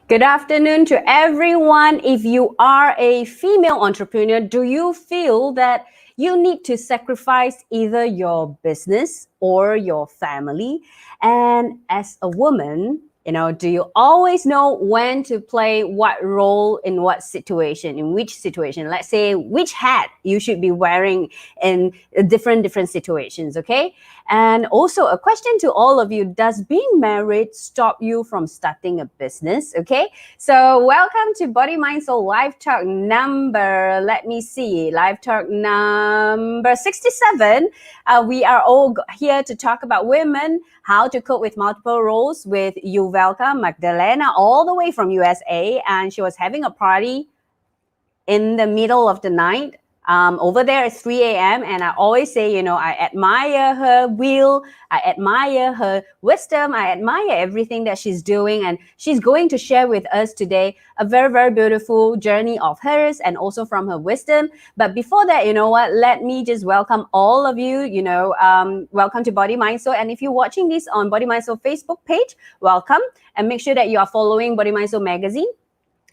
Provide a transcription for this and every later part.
Good afternoon to everyone. If you are a female entrepreneur, do you feel that you need to sacrifice either your business or your family? And as a woman, do you always know when to play what role in what situation, in which situation? Let's say which hat you should be wearing in different situations, okay? And also a question to all of you, does being married stop you from starting a business, okay? So welcome to Body, Mind, Soul Live Talk number, let me see, Live Talk number 67. We are all here to talk about women, how to cope with multiple roles with Yuvelca Magdalena, all the way from USA. And she was having a party in the middle of the night. Over there it's 3 a.m. and I always say, I admire her will, I admire her wisdom, I admire everything that she's doing, and she's going to share with us today a very, very beautiful journey of hers and also from her wisdom. But before that, let me just welcome all of you, welcome to Body, Mind, Soul. And if you're watching this on Body, Mind, Soul Facebook page, welcome, and make sure that you are following Body, Mind, Soul magazine.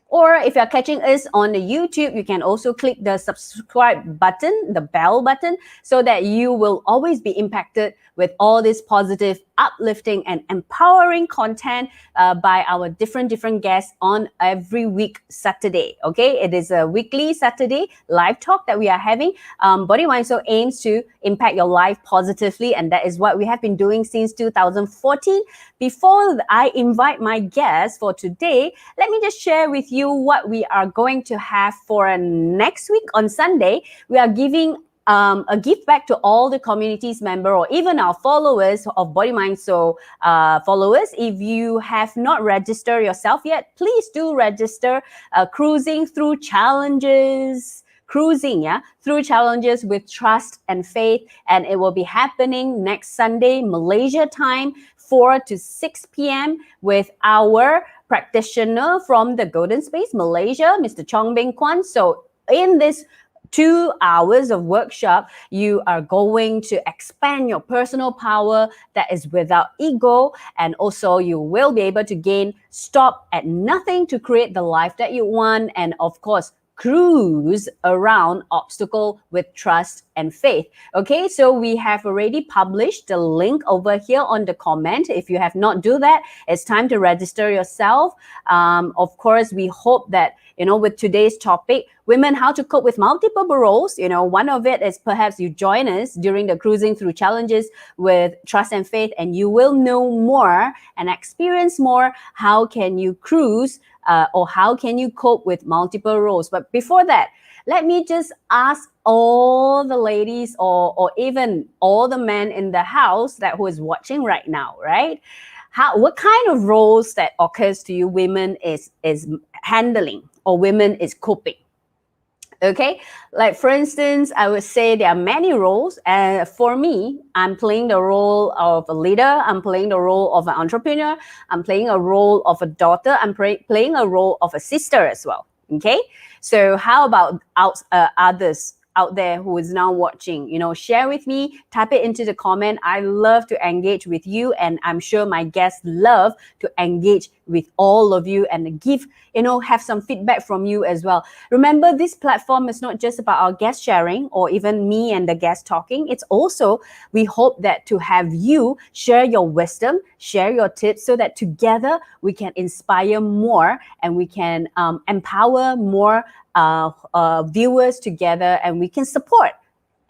Or if you're catching us on the YouTube, you can also click the subscribe button, the bell button, so that you will always be impacted with all this positive, uplifting, and empowering content by our different guests on every week Saturday. Okay, it is a weekly Saturday live talk that we are having. Body, Mind, Soul aims to impact your life positively, and that is what we have been doing since 2014. Before I invite my guests for today, let me just share with you what we are going to have for next week on Sunday. We are giving a gift back to all the communities member or even our followers of Body, Mind, Soul followers. If you have not registered yourself yet, please do register. Cruising through challenges with trust and faith, and it will be happening next Sunday, Malaysia time, 4 to 6 p.m. with our practitioner from the Golden Space, Malaysia, Mr. Chong Beng Kwan. So in this 2 hours of workshop, you are going to expand your personal power that is without ego, and also you will be able to gain stop at nothing to create the life that you want, and of course cruise around obstacle with trust and faith. Okay, so we have already published the link over here on the comment. If you have not do that, it's time to register yourself. Of course, we hope that with today's topic, women, how to cope with multiple roles. One of it is perhaps you join us during the cruising through challenges with trust and faith, and you will know more and experience more. How can you cruise or how can you cope with multiple roles? But before that, let me just ask all the ladies or even all the men in the house that who is watching right now, right? What kind of roles that occurs to you women is handling or women is coping? Okay, like for instance, I would say there are many roles. And for me, I'm playing the role of a leader. I'm playing the role of an entrepreneur. I'm playing a role of a daughter. I'm playing a role of a sister as well. Okay, so how about others out there who is now watching? Share with me, type it into the comment. I love to engage with you, and I'm sure my guests love to engage with all of you and give, have some feedback from you as well. Remember, this platform is not just about our guest sharing or even me and the guest talking. It's also, we hope that to have you share your wisdom, share your tips, so that together we can inspire more and we can empower more viewers together, and we can support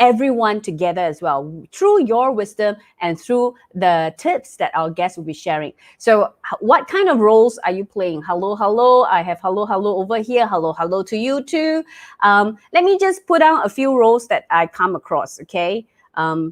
everyone together as well through your wisdom and through the tips that our guests will be sharing. So what kind of roles are you playing? Hello, I have hello over here. Hello to you too. Let me just put down a few roles that I come across. Okay,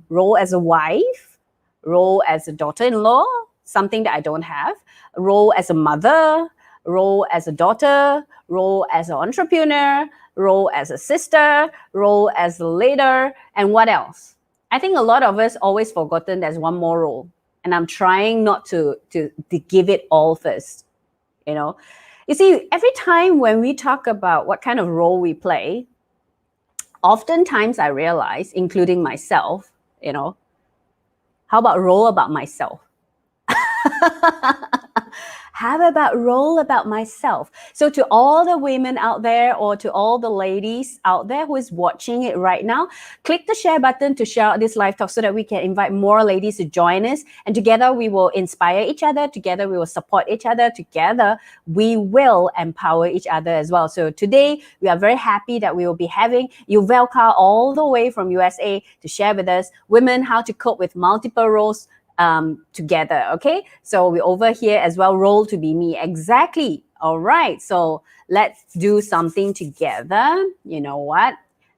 role as a wife, role as a daughter-in-law, something that I don't have, role as a mother, role as a daughter, role as an entrepreneur, role as a sister, role as a leader, and what else? I think a lot of us always forgotten there's one more role, and I'm trying not to give it all first. You see, every time when we talk about what kind of role we play, oftentimes I realize, including myself, how about role about myself? How about roll about myself? So to all the women out there, or to all the ladies out there who is watching it right now, click the share button to share out this live talk so that we can invite more ladies to join us. And together we will inspire each other. Together we will support each other. Together we will empower each other as well. So today we are very happy that we will be having Yuvelca all the way from USA to share with us women how to cope with multiple roles together. Okay, so we're over here as well. Roll to be me. Exactly. All right, so let's do something together. You know what?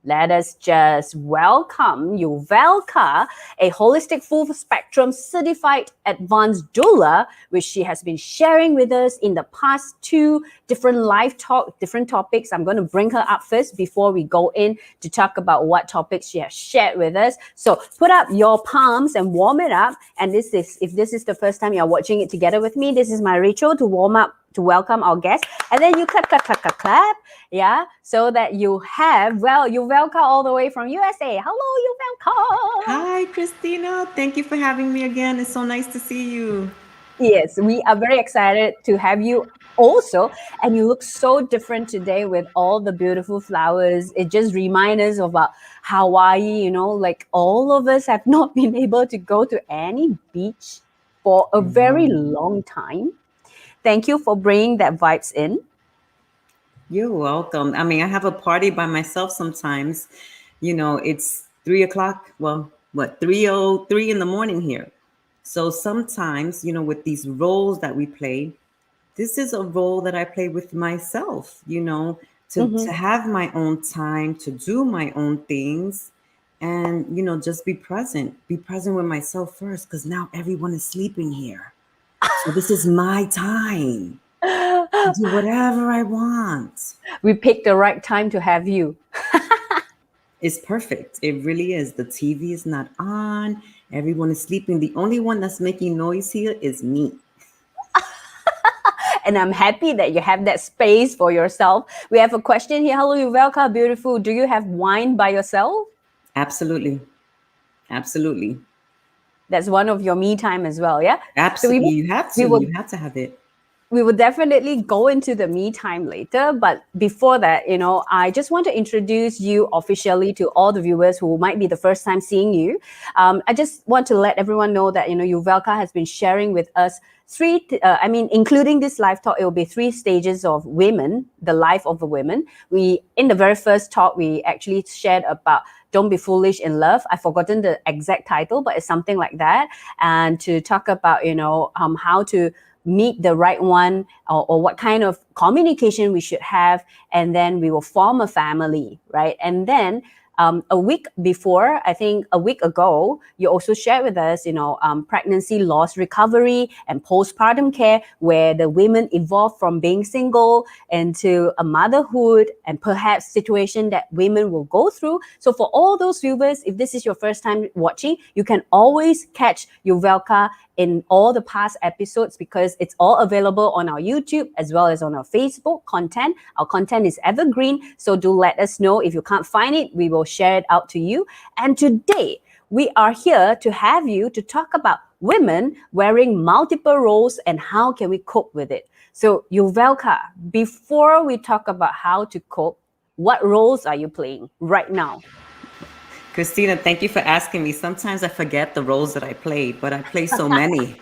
Let us just welcome Yuvelca, a holistic full spectrum certified advanced doula, which she has been sharing with us in the past 2 different live talk, different topics. I'm going to bring her up first before we go in to talk about what topics she has shared with us. So put up your palms and warm it up. And this is, if this is the first time you're watching it together with me, this is my ritual to warm up, to welcome our guests. And then you clap, clap, clap, clap, clap. Yeah, so that you have, well, Yuvelca all the way from USA. Hello, Yuvelca. Hi, Christina. Thank you for having me again. It's so nice to see you. Yes, we are very excited to have you also. And you look so different today with all the beautiful flowers. It just reminds us about Hawaii, you know, like all of us have not been able to go to any beach for a very long time. Thank you for bringing that vibes in. You're welcome. I mean, I have a party by myself sometimes. It's 3 o'clock. Well, what, 3:03 in the morning here. So sometimes, with these roles that we play, this is a role that I play with myself, to have my own time, to do my own things, and, just be present with myself first, because now everyone is sleeping here. So this is my time to do whatever I want. We picked the right time to have you. It's perfect. It really is. The TV is not on. Everyone is sleeping. The only one that's making noise here is me. And I'm happy that you have that space for yourself. We have a question here. Hello, Yuvelca, beautiful. Do you have wine by yourself? Absolutely. Absolutely. That's one of your me time as well, yeah? So Absolutely. You have we to. will You have to have it. we will definitely go into the me time later. But before that, you know, I just want to introduce you officially to all the viewers who might be the first time seeing you. I just want to let everyone know that, you know, Yuvelca has been sharing with us including this live talk, it will be 3 stages of women, the life of a woman. In the very first talk, we actually shared about Don't Be Foolish in Love. I've forgotten the exact title, but it's something like that. And to talk about, you know, how to meet the right one, or what kind of communication we should have, and then we will form a family, right? And then a week before, I think a week ago, you also shared with us, you know, pregnancy loss recovery and postpartum care, where the women evolve from being single into a motherhood and perhaps situation that women will go through. So for all those viewers, if this is your first time watching, you can always catch Yuvelca in all the past episodes, because it's all available on our YouTube as well as on our Facebook content. Our content is evergreen, so do let us know if you can't find it. We will share it out to you. And today we are here to have you to talk about women wearing multiple roles and how can we cope with it. So Yuvelca, before we talk about how to cope, what roles are you playing right now? Christina, thank you for asking me. Sometimes I forget the roles that I played, but I play so many.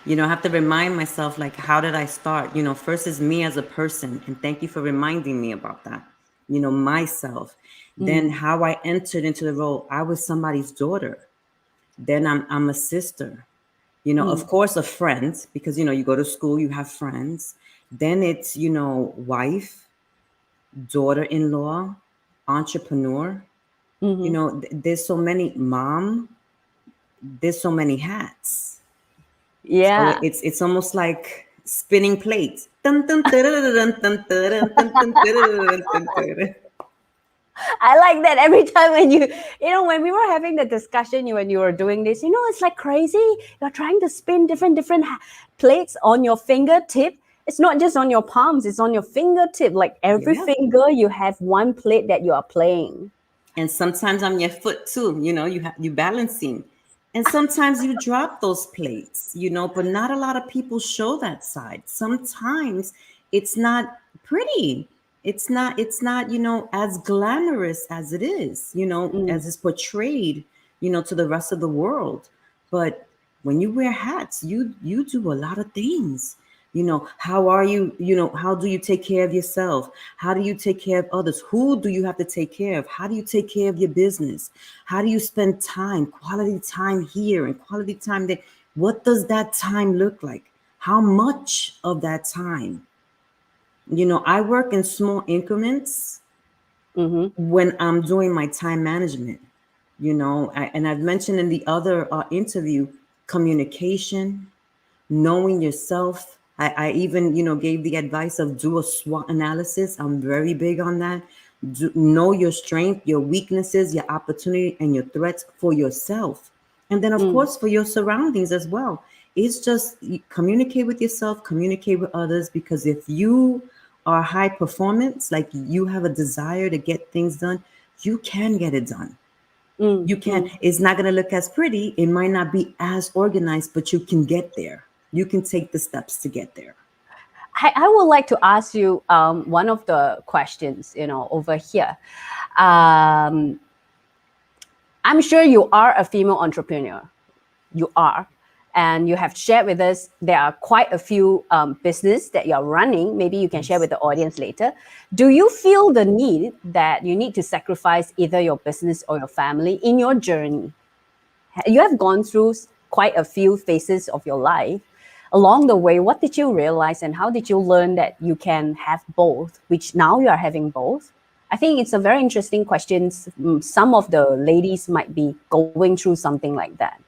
I have to remind myself, like, how did I start? First is me as a person. And thank you for reminding me about that. Myself. Then how I entered into the role. I was somebody's daughter. Then I'm a sister. Of course, a friend, because, you go to school, you have friends. Then it's, wife, daughter-in-law, entrepreneur. There's so many there's so many hats. So Yeah. it's almost like spinning plates. I like that every time when when we were having the discussion, when you were doing this, it's like crazy. You're trying to spin different plates on your fingertip. It's not just on your palms, it's on your fingertip. Like every Yeah. finger, you have one plate that you are playing. And sometimes on your foot too, you balancing. And sometimes you drop those plates, but not a lot of people show that side. Sometimes it's not pretty. It's not, as glamorous as it is, Mm, as it's portrayed, to the rest of the world. But when you wear hats, you do a lot of things. How are you, how do you take care of yourself? How do you take care of others? Who do you have to take care of? How do you take care of your business? How do you spend time, quality time here and quality time there? What does that time look like? How much of that time? I work in small increments mm-hmm, when I'm doing my time management, and I've mentioned in the other interview, communication, knowing yourself. I even, gave the advice of do a SWOT analysis. I'm very big on that. Know your strength, your weaknesses, your opportunity, and your threats for yourself. And then, of mm, course, for your surroundings as well. It's just communicate with yourself, communicate with others, because if you are high performance, like you have a desire to get things done, you can get it done. mm, You can. mm. It's not going to look as pretty. It might not be as organized, but you can get there. You can take the steps to get there. I would like to ask you one of the questions, over here. Um, I'm sure you are a female entrepreneur. You are. And you have shared with us there are quite a few business that you're running. Maybe you can share Yes. with the audience later. Do you feel the need that you need to sacrifice either your business or your family in your journey? You have gone through quite a few phases of your life. Along the way, what did you realize and how did you learn that you can have both, which now you are having both? I think it's a very interesting question. Some of the ladies might be going through something like that.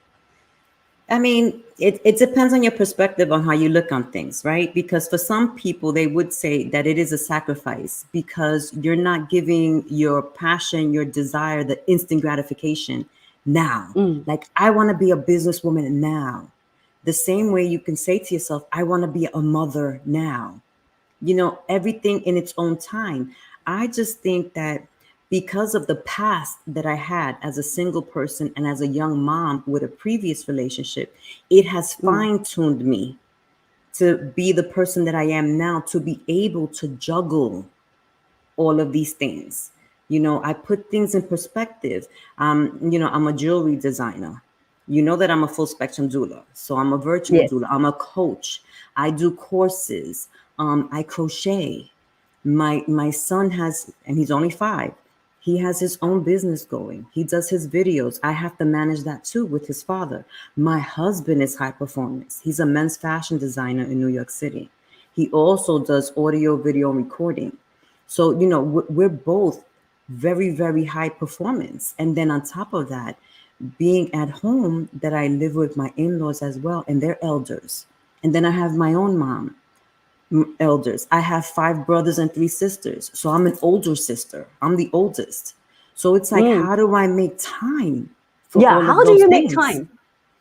I mean, it depends on your perspective on how you look on things, right? Because for some people, they would say that it is a sacrifice because you're not giving your passion, your desire, the instant gratification now. Mm, Like, I want to be a businesswoman now. The same way you can say to yourself, I want to be a mother now. Everything in its own time. I just think that because of the past that I had as a single person and as a young mom with a previous relationship, it has mm, fine tuned me to be the person that I am now, to be able to juggle all of these things. I put things in perspective. I'm a jewelry designer. You know that I'm a full spectrum doula. So I'm a virtual yes. doula. I'm a coach. I do courses. I crochet. My son has, and he's only 5. He has his own business going. He does his videos. I have to manage that too with his father. My husband is high performance. He's a men's fashion designer in New York City. He also does audio, video, and recording. So, we're both very, very high performance. And then on top of that, being at home, that I live with my in-laws as well, and they're elders. And then I have my own mom, elders. I have 5 brothers and 3 sisters. So I'm an older sister. I'm the oldest. So it's like, Mm. how do I make time for Yeah. all of How do those you make things? time?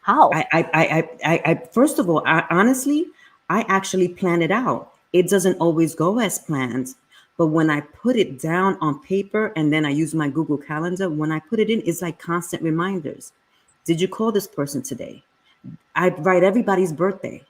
How? I first of all, honestly, I actually plan it out. It doesn't always go as planned, but when I put it down on paper and then I use my Google Calendar, when I put it in, it's like constant reminders. Did you call this person today? I write everybody's birthday.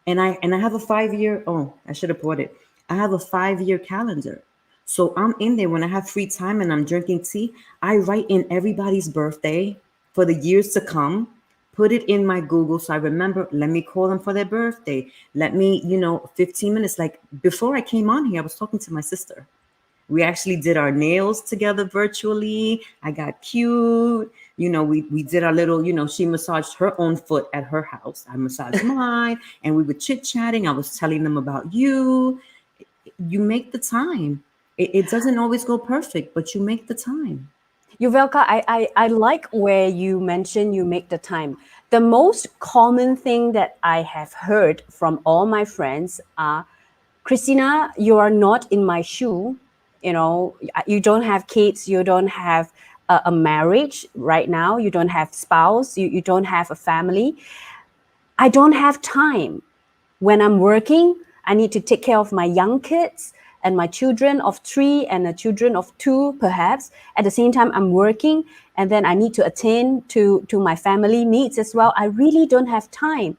And I have a 5-year, oh, I should have put it. I have a 5-year calendar. So I'm in there when I have free time and I'm drinking tea. I write in everybody's birthday for the years to come, put it in my Google so I remember, let me call them for their birthday. Let me, 15 minutes. Like before I came on here, I was talking to my sister. We actually did our nails together virtually. I got cute. We did our little, she massaged her own foot at her house. I massaged mine and we were chit-chatting. I was telling them about you. You make the time. It doesn't always go perfect, but you make the time. Yuvelka, I like where you mentioned you make the time. The most common thing that I have heard from all my friends are, Christina, you are not in my shoe. You don't have kids, you don't have a marriage right now, you don't have spouse, you don't have a family. I don't have time. When I'm working, I need to take care of my young kids. and my children of 3 and the children of 2, perhaps. At the same time, I'm working, and then I need to attend to my family needs as well. I really don't have time.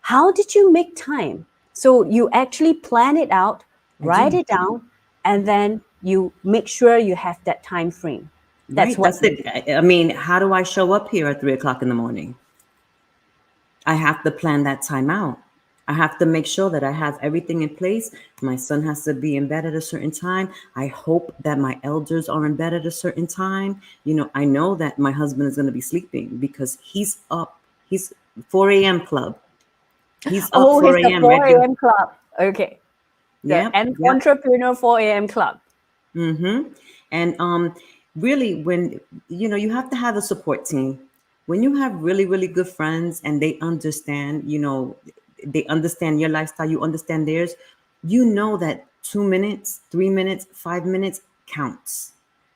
How did you make time? So you actually plan it out, I write do. it down, and then you make sure you have that time frame. That's Right. what That's you it. do. I mean, how do I show up here at 3 o'clock in the morning? I have to plan that time out. I have to make sure that I have everything in place. My son has to be in bed at a certain time. I hope that my elders are in bed at a certain time. I know that my husband is going to be sleeping because he's up. He's 4 a.m. club. He's up Oh, it's 4 the a.m. 4 ready. a.m. club. Okay. The Yep. Yep. entrepreneur 4 a.m. club. Mm-hmm. And really, when you have to have a support team. When you have really, really good friends and they understand your lifestyle, you understand theirs. You know that 2 minutes, 3 minutes, 5 minutes counts.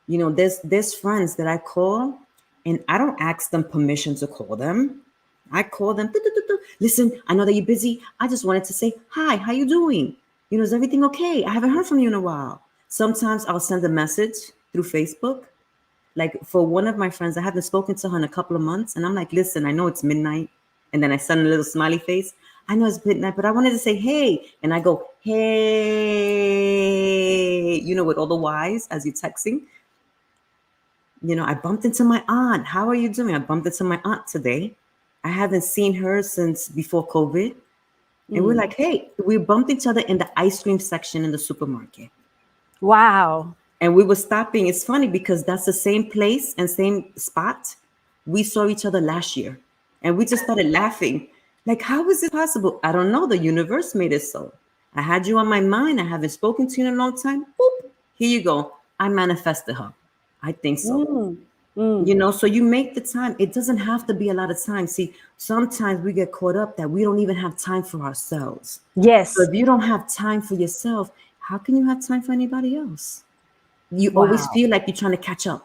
There's friends that I call, and I don't ask them permission to call them. I call them. "Du- du- du- du. Listen, I know that you're busy. I just wanted to say hi. How you doing? Is everything okay? I haven't heard from you in a while." Sometimes I'll send a message through Facebook. Like for one of my friends, I haven't spoken to her in a couple of months, and I'm like, "Listen, I know it's midnight," and then I send a little smiley face. I know it's midnight, but I wanted to say hey, and I go hey, with all the Y's as you're texting. I bumped into my aunt. How are you doing? I bumped into my aunt today. I haven't seen her since before COVID. And we're Mm. like, hey, we bumped each other in the ice cream section in the supermarket. Wow. And we were stopping. It's funny because that's the same place and same spot. We saw each other last year. And we just started laughing. Like, how is it possible? I don't know. The universe made it so. I had you on my mind. I haven't spoken to you in a long time. Boop. Here you go. I manifested her. I think so. Mm. Mm. So you make the time. It doesn't have to be a lot of time. See, sometimes we get caught up that we don't even have time for ourselves. So Yes. if you don't have time for yourself, how can you have time for anybody else? You always Wow. feel like you're trying to catch up.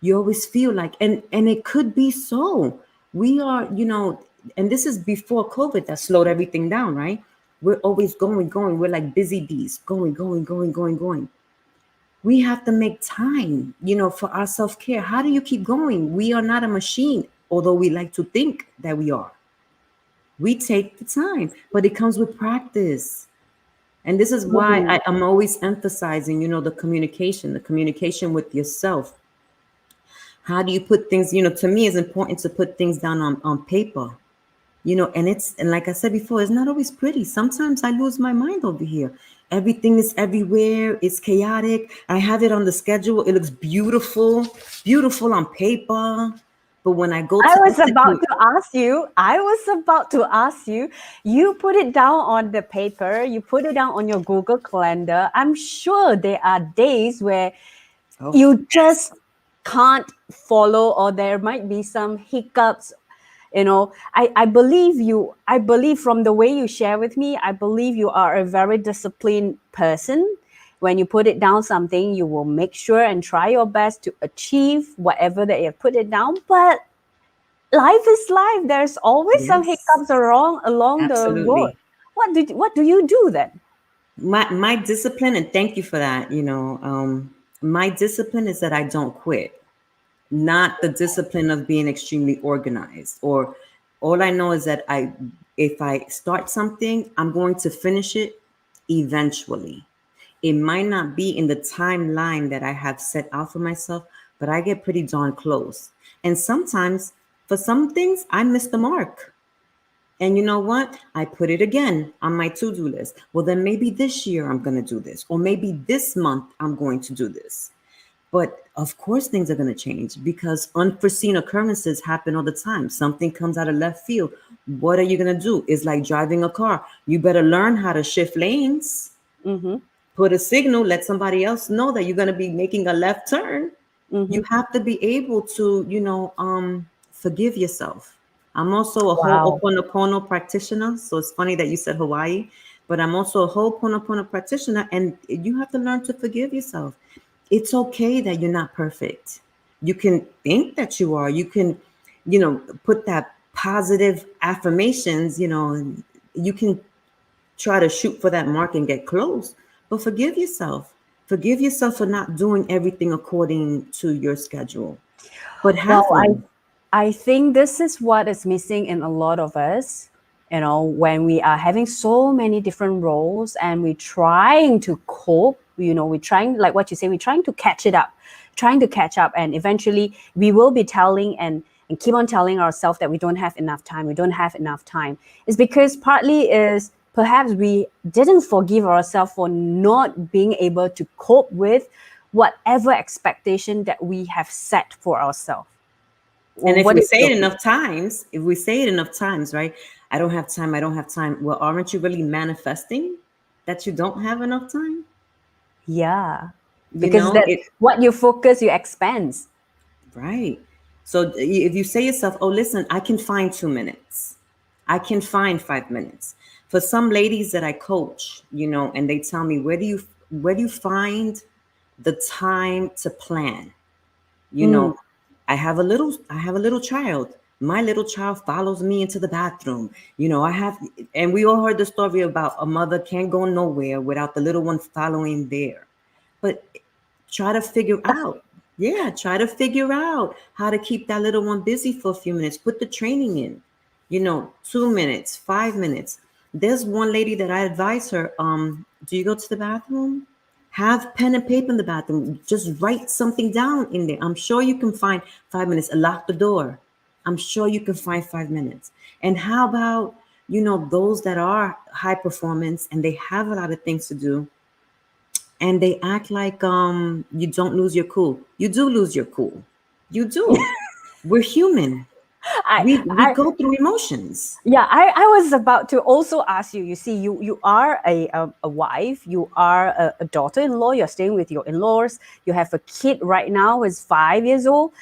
You always feel like, and it could be so. We are, and this is before COVID that slowed everything down, right? We're always going, going. We're like busy bees, going, going, going, going, going. We have to make time, for our self-care. How do you keep going? We are not a machine, although we like to think that we are. We take the time, but it comes with practice. And this is why Mm. I'm always emphasizing, the communication with yourself. How do you put things, to me, it's important to put things down on paper, and like I said before, it's not always pretty. Sometimes I lose my mind over here. Everything is everywhere. It's chaotic. I have it on the schedule. It looks beautiful, beautiful on paper. But when I go I to was about execute, to ask you. I was about to ask you. You put it down on the paper. You put it down on your Google Calendar. I'm sure there are days where oh, you yes, just can't follow, or there might be some hiccups. I believe you. I believe from the way you share with me, I believe you are a very disciplined person. When you put it down something, you will make sure and try your best to achieve whatever that you put it down. But life is life. There's always some yes, hiccups along the road. absolutely. What do you do then? My discipline, and thank you for that. My discipline is that I don't quit. Not the discipline of being extremely organized, or all I know is that if I start something, I'm going to finish it eventually. It might not be in the timeline that I have set out for myself, but I get pretty darn close. And sometimes for some things I miss the mark. And you know what? I put it again on my to-do list. Well, then maybe this year I'm going to do this, or maybe this month I'm going to do this. But of course, things are going to change because unforeseen occurrences happen all the time. Something comes out of left field. What are you going to do? It's like driving a car. You better learn how to shift lanes, Mm-hmm. put a signal, let somebody else know that you're going to be making a left turn. Mm-hmm. You have to be able to, forgive yourself. I'm also a Wow. Ho'oponopono practitioner. So it's funny that you said Hawaii, but I'm also a Ho'oponopono practitioner. And you have to learn to forgive yourself. It's okay that you're not perfect. You can think that you are. You can, put that positive affirmations, and you can try to shoot for that mark and get close. but forgive yourself. Forgive yourself for not doing everything according to your schedule, but Well, have one. I think this is what is missing in a lot of us. You know, when we are having so many different roles and we're trying to cope, you know, we're trying, like what you say, we're trying to catch it up, trying to catch up. And eventually we will be telling and keep on telling ourselves that we don't have enough time, we don't have enough time. It's because partly is perhaps we didn't forgive ourselves for not being able to cope with whatever expectation that we have set for ourselves. And Well, if what we is say your it opinion? enough times, if we say it enough times, right? I don't have time. I don't have time. Well, aren't you really manifesting that you don't have enough time? Yeah, You because know, that it what you focus, you expense. right. So if you say yourself, oh, listen, I can find 2 minutes. I can find 5 minutes. For some ladies that I coach, you know, and they tell me, where do you find the time to plan? You Mm. know, I have a little child. My little child follows me into the bathroom. You know, and we all heard the story about a mother can't go nowhere without the little one following there. But try to figure out, yeah, try to figure out how to keep that little one busy for a few minutes. Put the training in, 2 minutes, 5 minutes. There's one lady that I advise her, do you go to the bathroom? Have pen and paper in the bathroom. Just write something down in there. I'm sure you can find 5 minutes. Lock the door. I'm sure you can find 5 minutes. And how about, those that are high performance and they have a lot of things to do and they act like you don't lose your cool. You do lose your cool. You do. We're human. We I go through emotions. Yeah, I was about to also ask you. You see, you are a wife, you are a daughter-in-law, you're staying with your in-laws, you have a kid right now who's 5 years old.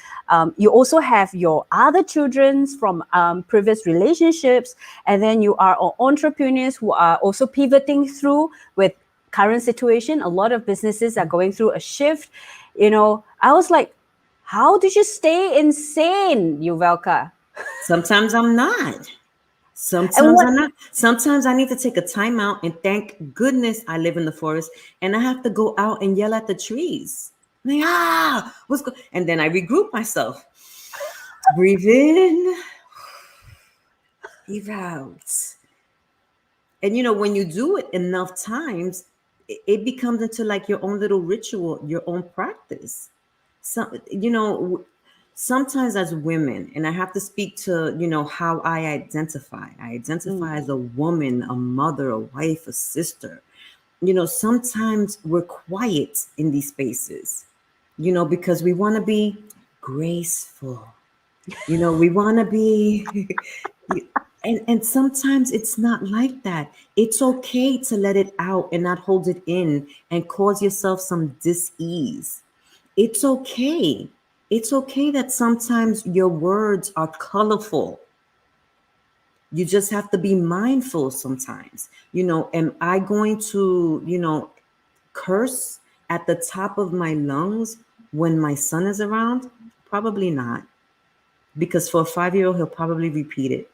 You also have your other children from previous relationships, and then you are entrepreneurs who are also pivoting through with current situation. A lot of businesses are going through a shift. You know, I was like, how did you stay insane, Yuvelka? Sometimes I'm not. And Sometimes what I'm not. Sometimes I need to take a time out and thank goodness I live in the forest and I have to go out and yell at the trees. Like, and then I regroup myself. Breathe in, breathe out. And when you do it enough times, it becomes into like your own little ritual, your own practice. So, sometimes as women, and I have to speak to, how I identify. I mm, identify as a woman, a mother, a wife, a sister. Sometimes we're quiet in these spaces, because we want to be graceful. We want to be and sometimes it's not like that. It's okay to let it out and not hold it in and cause yourself some dis-ease. It's okay. It's okay that sometimes your words are colorful. You just have to be mindful sometimes. Am I going to, curse at the top of my lungs when my son is around? Probably not, because for a 5-year-old, he'll probably repeat it.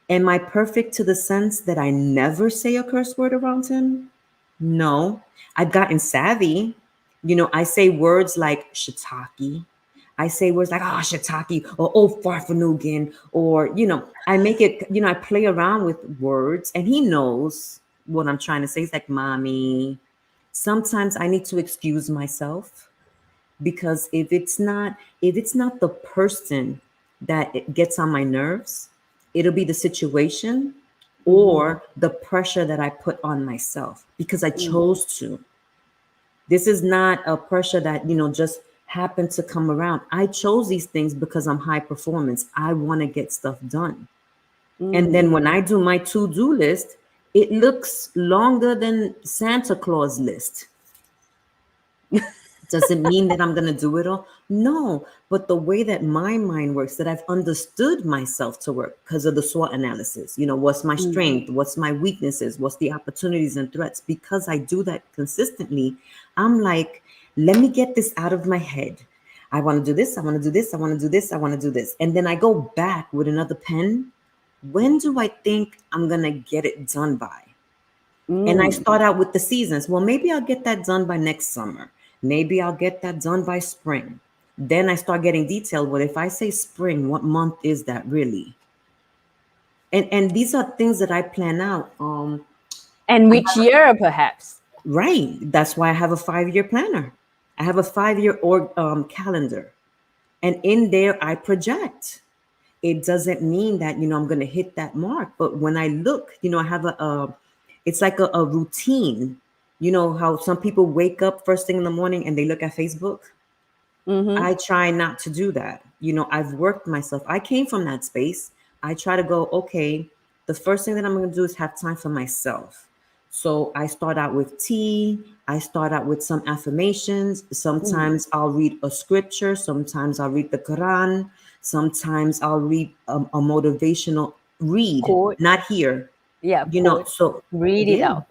Am I perfect to the sense that I never say a curse word around him? No. I've gotten savvy. I say words like shiitake. I say words like, shiitake, or farfanugan, or, I make it, I play around with words and he knows what I'm trying to say. It's like, mommy. Sometimes I need to excuse myself because if it's not the person that it gets on my nerves, it'll be the situation mhm, or the pressure that I put on myself because I mm, chose to. This is not a pressure that just happened to come around. I chose these things because I'm high performance. I want to get stuff done. And mm. then when I do my to-do list, it looks longer than Santa Claus list. Does it mean that I'm going to do it all? No, but the way that my mind works, that I've understood myself to work because of the SWOT analysis, what's my Mm. strength, what's my weaknesses, what's the opportunities and threats. Because I do that consistently, I'm like, let me get this out of my head. I want to do this. I want to do this. I want to do this. I want to do this. And then I go back with another pen. When do I think I'm going to get it done by? And I Mm. start out with the seasons. Well, maybe I'll get that done by next summer. Maybe I'll get that done by spring. Then I start getting detailed. Well, if I say spring, what month is that really? And these are things that I plan out. And which year, perhaps? Right. That's why I have a 5-year planner. I have a 5-year calendar. And in there, I project. It doesn't mean that, I'm going to hit that mark. But when I look, I have it's like a routine. You know how some people wake up first thing in the morning and they look at Facebook? Mm-hmm. I try not to do that. I've worked myself. I came from that space. I try to go, okay, the first thing that I'm going to do is have time for myself. So I start out with tea. I start out with some affirmations. Mm. Sometimes I'll read a scripture. Sometimes I'll read the Quran. Sometimes I'll read a motivational read, Quote. not here, Yeah, quote. so Read it yeah. out.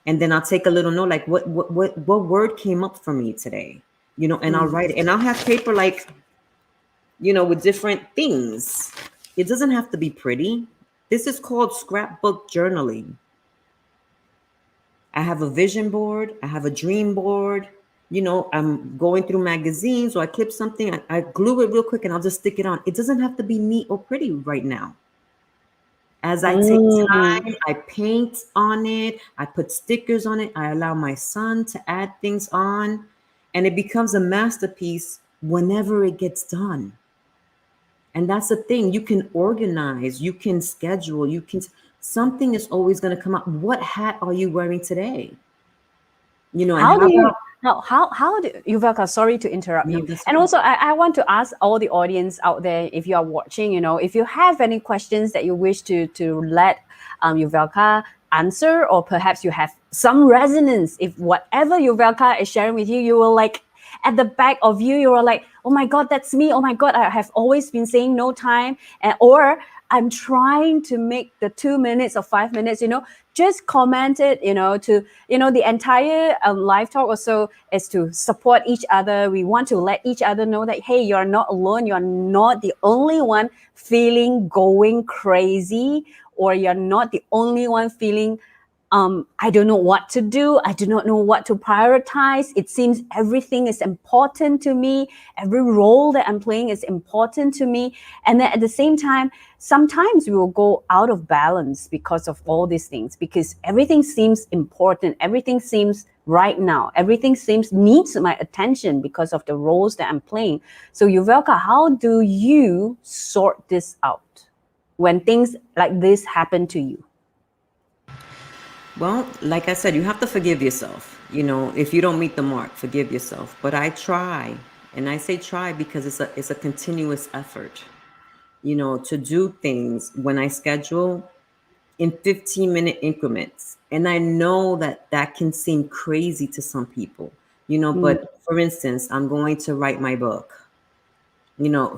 And then I'll take a little note, like what word came up for me today, and I'll Mm. write it. And I'll have paper like, with different things. It doesn't have to be pretty. This is called scrapbook journaling. I have a vision board. I have a dream board. I'm going through magazines, or I clip something, I glue it real quick and I'll just stick it on. It doesn't have to be neat or pretty right now. As I take Mm. time, I paint on it, I put stickers on it, I allow my son to add things on, and it becomes a masterpiece whenever it gets done. And that's the thing. You can organize, you can schedule, something is always going to come up. What hat are you wearing today? And How do how you about, how do Yuvelca, sorry to interrupt no, you. that's And okay. also I want to ask all the audience out there, if you are watching, if you have any questions that you wish to let Yuvelca answer, or perhaps you have some resonance, if whatever Yuvelca is sharing with you, you will like at the back of you, you are like, oh my God, that's me. Oh my God, I have always been saying no time. And or I'm trying to make the 2 minutes or 5 minutes, just comment it, the entire LiveTalk also is to support each other. We want to let each other know that, hey, you're not alone. You're not the only one feeling going crazy, or you're not the only one feeling I don't know what to do. I do not know what to prioritize. It seems everything is important to me. Every role that I'm playing is important to me. And then at the same time, sometimes we will go out of balance because of all these things, because everything seems important. Everything seems right now. Everything seems needs my attention because of the roles that I'm playing. So Yuvelca, how do you sort this out when things like this happen to you? Well, like I said, you have to forgive yourself. If you don't meet the mark, forgive yourself. But I try, and I say try because it's a continuous effort. To do things when I schedule in 15-minute increments. And I know that that can seem crazy to some people. Mm. But for instance, I'm going to write my book.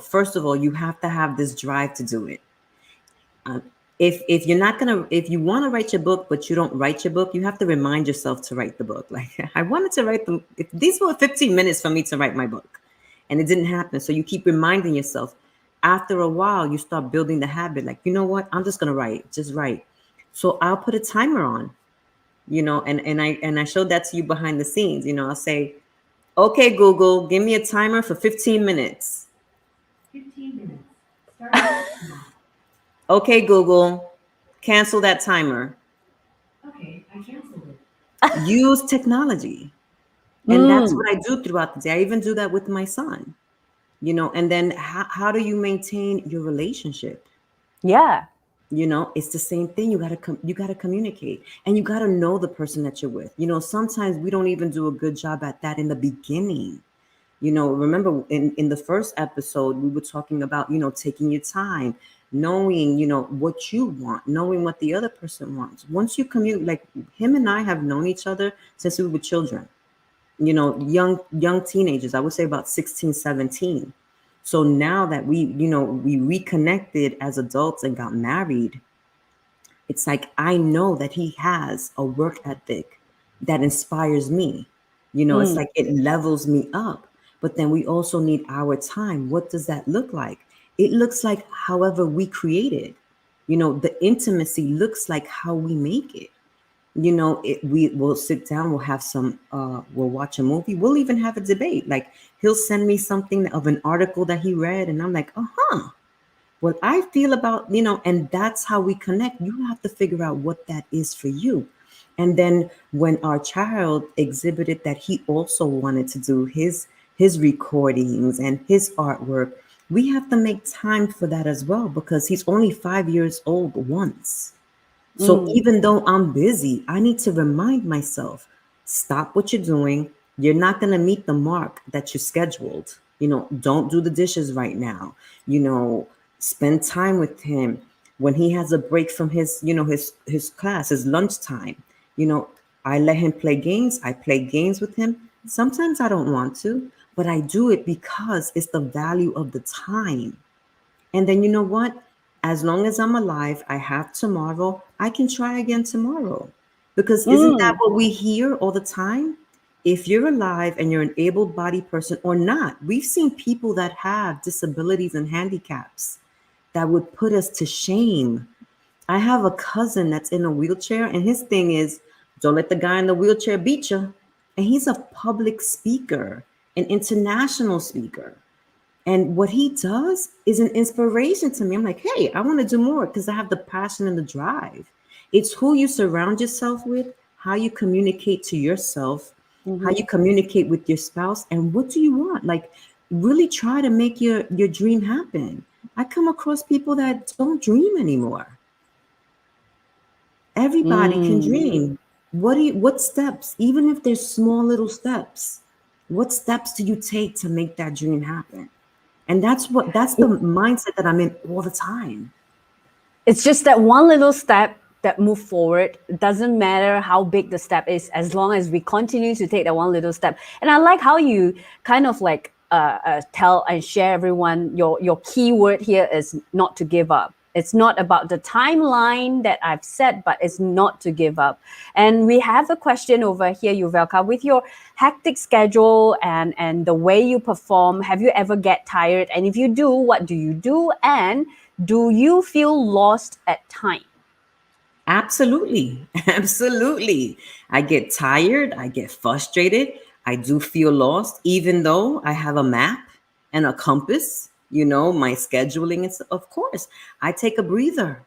First of all, you have to have this drive to do it. Um, if you're not gonna if you want to write your book but you don't write your book, you have to remind yourself to write the book. Like I wanted to write them. If these were 15 minutes for me to write my book, and it didn't happen, so you keep reminding yourself. After a while, you start building the habit. Like, you know what? I'm just gonna write. Just write. So I'll put a timer on. And I showed that to you behind the scenes. I'll say, okay, Google, give me a timer for 15 minutes. 15 minutes. Start now. Okay, Google, cancel that timer. Okay, I canceled it. Use technology. And that's Mm. what I do throughout the day. I even do that with my son, and then how do you maintain your relationship? Yeah. It's the same thing. You got to communicate, and you got to know the person that you're with. Sometimes we don't even do a good job at that in the beginning. Remember in the first episode, we were talking about, taking your time, knowing, what you want, knowing what the other person wants. Once you communicate, like him and I have known each other since we were children, young teenagers, I would say about 16, 17. So now that we reconnected as adults and got married, it's like I know that he has a work ethic that inspires me. It's Mm. like it levels me up. But then we also need our time. What does that look like? It looks like however we create it. The intimacy looks like how we make it. we will sit down, we'll have we'll watch a movie, we'll even have a debate. Like he'll send me something of an article that he read, and I'm like, what I feel about, and that's how we connect. You have to figure out what that is for you. And then when our child exhibited that he also wanted to do his recordings and his artwork, we have to make time for that as well, because he's only 5 years old once. So Mm. even though I'm busy, I need to remind myself, stop what you're doing. You're not going to meet the mark that you scheduled. Don't do the dishes right now. Spend time with him when he has a break from his class, his lunchtime. You know, I let him play games. I play games with him. Sometimes I don't want to, but I do it because it's the value of the time. And then you know what? As long as I'm alive, I have tomorrow, I can try again tomorrow. Because isn't that Mm. what we hear all the time? If you're alive and you're an able bodied person or not, we've seen people that have disabilities and handicaps that would put us to shame. I have a cousin that's in a wheelchair, and his thing is don't let the guy in the wheelchair beat you. And he's a public speaker, an international speaker. And what he does is an inspiration to me. I'm like, hey, I want to do more because I have the passion and the drive. It's who you surround yourself with, how you communicate to yourself, how Mm-hmm. you communicate with your spouse, and what do you want? Like, really try to make your dream happen. I come across people that don't dream anymore. Everybody can Mm. dream. What steps, even if there's small little steps, what steps do you take to make that dream happen? And that's the mindset that I'm in all the time. It's just that one little step that move forward. It doesn't matter how big the step is, as long as we continue to take that one little step. And I like how you kind of like tell and share everyone your key word here is not to give up. It's not about the timeline that I've set, but it's not to give up. And we have a question over here, Yuvelca, with your hectic schedule and the way you perform, have you ever get tired? And if you do, what do you do? And do you feel lost at time? Absolutely. Absolutely. I get tired, I get frustrated, I do feel lost, even though I have a map and a compass, my scheduling is, of course, I take a breather.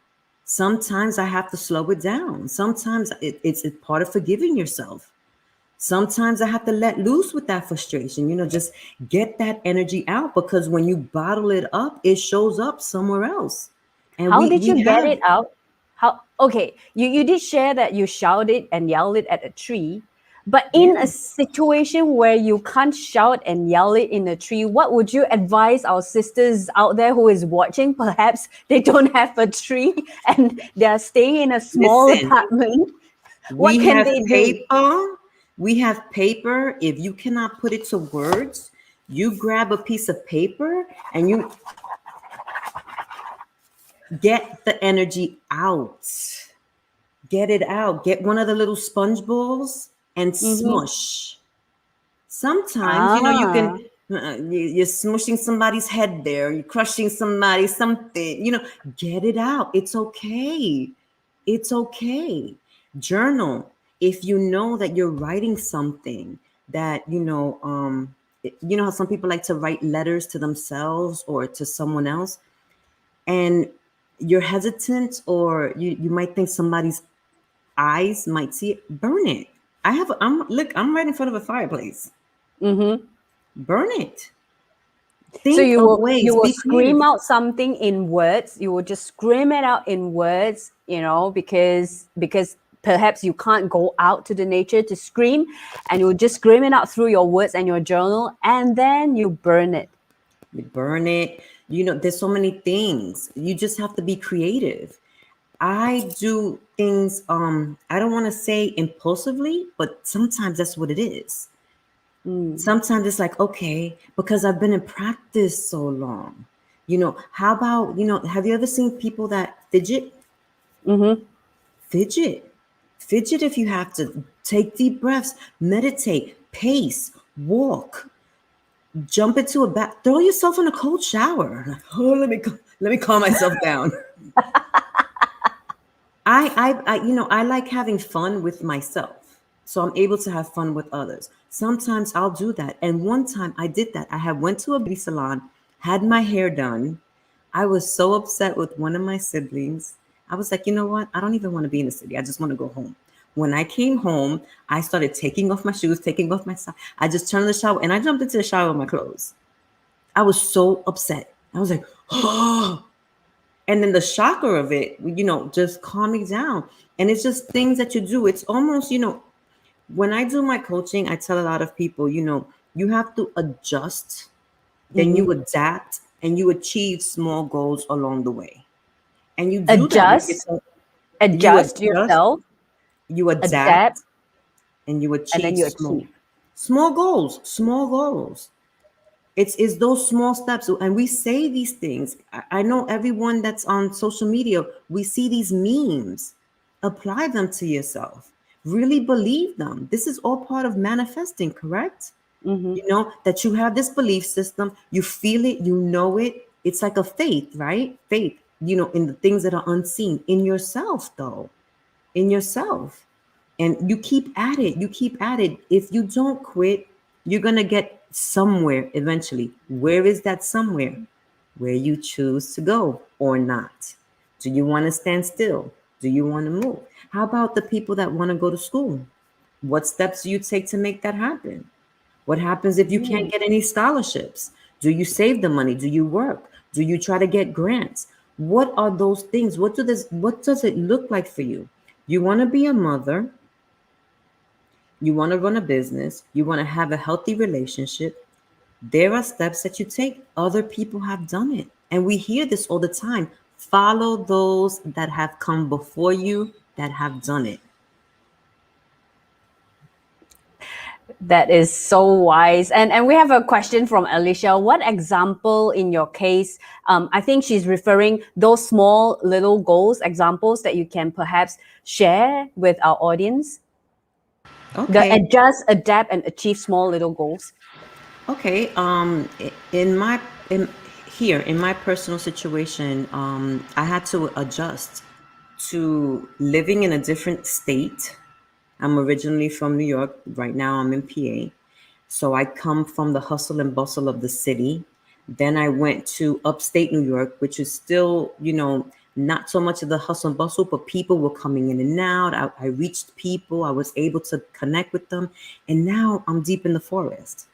Sometimes I have to slow it down. Sometimes it's part of forgiving yourself. Sometimes I have to let loose with that frustration, just get that energy out, because when you bottle it up, it shows up somewhere else. And How we did we you get have it out? How okay, you did share that you shouted and yelled it at a tree, but in a yeah. situation where you can't shout and yell it in a tree, what would you advise our sisters out there who is watching? Perhaps they don't have a tree and they are staying in a small Listen, apartment. What we can have they do? paper. We have paper. If you cannot put it to words, you grab a piece of paper and you get the energy out. Get it out. Get one of the little sponge balls and Mm-hmm. smush. Sometimes, you can, Ah, you're smushing somebody's head there, you're crushing somebody, something, get it out. It's okay. It's okay. Journal. If you know that you're writing something that, you know how some people like to write letters to themselves or to someone else, and you're hesitant, or you might think somebody's eyes might see it, burn it. I'm right in front of a fireplace. mm-hmm. Burn it. So Think you of will you ways, will be scream creative. out something in words. You will just scream it out in words, because perhaps you can't go out to the nature to scream, and you will just scream it out through your words and your journal, and then you burn it. You burn it. There's so many things. You just have to be creative. I do things, I don't want to say impulsively, but sometimes that's what it is. Mm. Sometimes it's like, okay, because I've been in practice so long. How about, have you ever seen people that fidget? Mm-hmm. Fidget. Fidget if you have to. Take deep breaths, meditate, pace, walk, jump into a bath, throw yourself in a cold shower. Oh, let me calm myself down. I like having fun with myself. So I'm able to have fun with others. Sometimes I'll do that. And one time I did that. I had went to a beauty salon, had my hair done. I was so upset with one of my siblings. I was like, you know what? I don't even want to be in the city. I just want to go home. When I came home, I started taking off my shoes, taking off my socks. I just turned the shower and I jumped into the shower with my clothes. I was so upset. I was like, oh, and then the shocker of it, just calm me down. And it's just things that you do. It's almost, when I do my coaching, I tell a lot of people, you have to adjust, then Mhm. you adapt, and you achieve small goals along the way. And you do that with Adjust, yourself. You adjust adjust, yourself, you adapt, adapt, and you and then achieve you achieve. small goals, small goals. It's those small steps. And we say these things. I know everyone that's on social media, we see these memes. Apply them to yourself. Really believe them. This is all part of manifesting, correct? Mhm. That you have this belief system, you feel it, you know it. It's like a faith, right? Faith, in the things that are unseen, in yourself, though, in yourself. And you keep at it. You keep at it. If you don't quit, you're going to get somewhere eventually. Where is that somewhere? Where you choose to go or not. Do you want to stand still? Do you want to move? How about the people that want to go to school? What steps do you take to make that happen? What happens if you can't Mm. get any scholarships? Do you save the money? Do you work? Do you try to get grants? What are those things? What does it look like for you? You want to be a mother, you want to run a business, you want to have a healthy relationship. There are steps that you take. Other people have done it. And we hear this all the time. Follow those that have come before you that have done it. That is so wise. And we have a question from Alicia. What example in your case? I think she's referring those small little goals, examples that you can perhaps share with our audience. The Okay. adjust, adapt, and achieve small little goals. Okay. In my in here in my personal situation, I had to adjust to living in a different state. I'm originally from New York. Right now, I'm in PA. So I come from the hustle and bustle of the city. Then I went to upstate New York, which is still, not so much of the hustle and bustle, but people were coming in and out. I reached people, I was able to connect with them. And now I'm deep in the forest.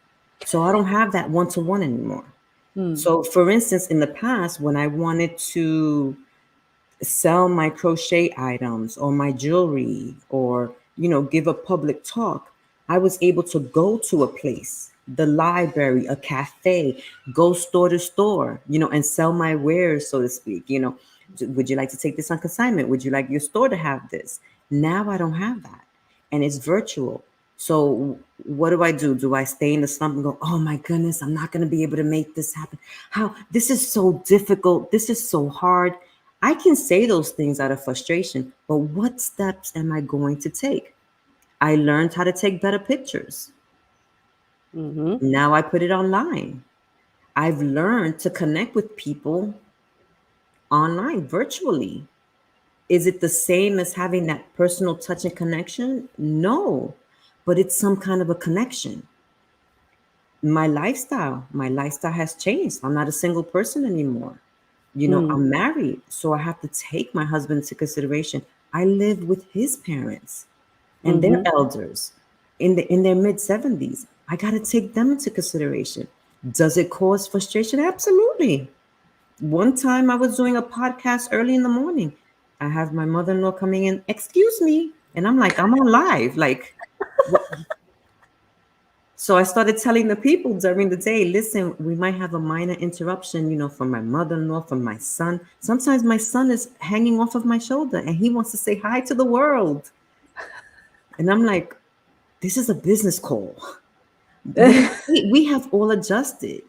So I don't have that one to one anymore. Mm. So, for instance, in the past, when I wanted to sell my crochet items or my jewelry or give a public talk, I was able to go to a place, the library, a cafe, go store to store, and sell my wares, so to speak. Would you like to take this on consignment? Would you like your store to have this? Now I don't have that, and it's virtual. So what do? Do I stay in the slump and go, oh my goodness, I'm not going to be able to make this happen? How this is so difficult. This is so hard. I can say those things out of frustration, but what steps am I going to take? I learned how to take better pictures. Mm-hmm. Now I put it online. I've learned to connect with people online, virtually. Is it the same as having that personal touch and connection? No, but it's some kind of a connection. My lifestyle has changed. I'm not a single person anymore. Mm. I'm married, so I have to take my husband into consideration. I live with his parents and their Mm-hmm. elders in their mid 70s. I got to take them into consideration. Does it cause frustration? Absolutely. One time I was doing a podcast early in the morning. I have my mother-in-law coming in, excuse me, and I'm like, I'm on live, like what? So I started telling the people during the day, listen, we might have a minor interruption, from my mother-in-law, from my son. Sometimes my son is hanging off of my shoulder and he wants to say hi to the world. And I'm like, this is a business call. We have all adjusted.